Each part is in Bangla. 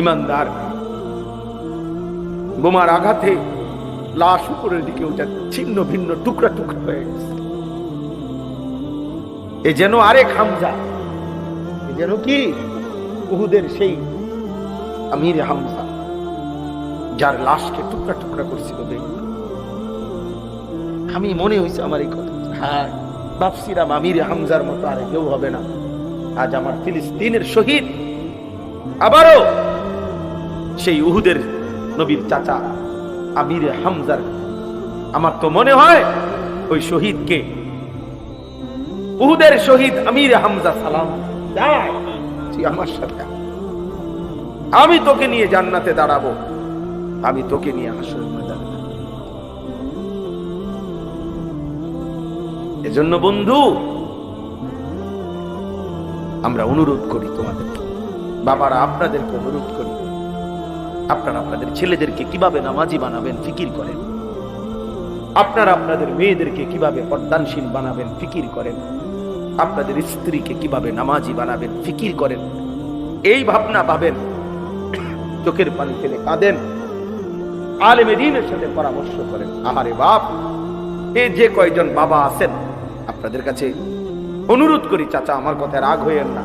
ইমানদার। বোমার আঘাতে লাশ উপরের দিকে ওটা ছিন্ন ভিন্ন টুকরা টুকরা হয়ে গেছে। এ যেন আরেক হামজা, এ যেন কি উহুদের সেই আমির হামজা, যার লাশকে টুকরা টুকরা করছিল। আমি মনে হয়েছে আমার এই কথা, হ্যাঁ ভাবছিলাম আমির হামজার মতো আর কেউ হবে না। আজ আমার ফিলিস্তিনের শহীদ আবারও সেই উহুদের নবীর চাচা আমির হামজার, আমার তো মনে হয় ওই শহীদকে, উহুদের শহীদ আমির হামজা সালাম আমার সাথে, আমি তোকে নিয়ে জান্নাতে দাঁড়াবো, আমি তোকে নিয়ে হাসরের ময়দানে। এজন্য বন্ধু আমরা অনুরোধ করি তোমাদের, বাবারা আপনাদেরকে অনুরোধ করি, আপনারা আপনাদের ছেলেদেরকে কিভাবে নামাজি বানাবেন ফিকির করেন, আপনারা আপনাদের মেয়েদেরকে কিভাবে পর্দানশীল বানাবেন ফিকির করেন, আপনাদের স্ত্রীকে কিভাবে নামাজি বানাবেন ফিকির করেন। এই ভাবনা ভাবেন, চোখের পানি ফেলে কাঁদেন, আলেমে দ্বীনের সাথে পরামর্শ করেন। আহারে বাপ, এই যে কয়জন বাবা আছেন আপনাদের কাছে অনুরোধ করি, চাচা আমার কথায় রাগ হইয়েন না,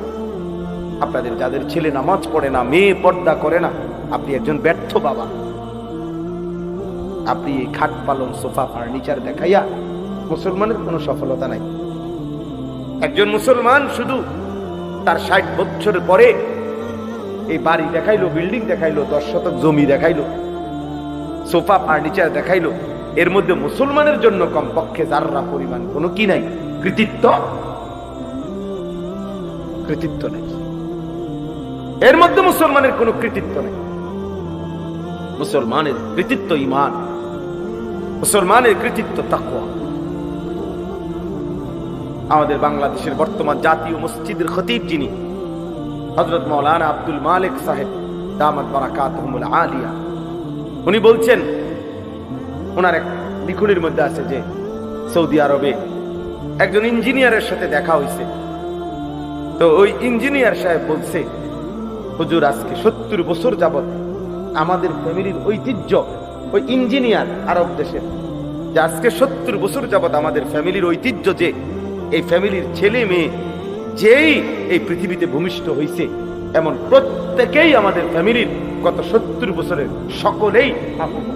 আপনাদের যাদের ছেলে নামাজ পড়ে না, মেয়ে পর্দা করে না, আপনি একজন ব্যর্থ বাবা। আপনি এই খাট পালন সোফা ফার্নিচার দেখাইয়া মুসলমানের কোনো সফলতা নাই। একজন মুসলমান শুধু তার 60 বছরের পরে এই বাড়ি দেখাইলো, বিল্ডিং দেখাইলো, 10 শতক জমি দেখাইলো, সোফা ফার্নিচার দেখাইলো, এর মধ্যে মুসলমানের জন্য কমপক্ষে যাররা পরিমাণ কোনো কি নাই, কৃতিত্ব নেই। এর মধ্যে মুসলমানের কোনো কৃতিত্ব নেই। মুসলমানের কৃতিত্ব ঈমান, মুসলমানের কৃতিত্ব তাকওয়া। আমাদের বাংলাদেশের বর্তমান জাতীয় মসজিদের খতিব যিনি হযরত মাওলানা আব্দুল মালিক সাহেব দামাত বারাকাতুহুমুল আলিয়া, উনি বলছেন, ওনার এক লিখনির মধ্যে আছে যে সৌদি আরবে একজন ইঞ্জিনিয়ারের সাথে দেখা হয়েছে। তো ওই ইঞ্জিনিয়ার সাহেব বলছে, হুজুর আজকে 70 বছর যাবত আমাদের ফ্যামিলির ঐতিহ্য, ওই ইঞ্জিনিয়ার আরব দেশের, যে আজকে 70 বছর যাবত আমাদের ফ্যামিলির ঐতিহ্য যে এই ফ্যামিলির ছেলে মেয়ে যেই এই পৃথিবীতে ভূমিষ্ঠ হয়েছে, এমন প্রত্যেকেই আমাদের ফ্যামিলির গত 70 বছরের সকলেই হাফেজ।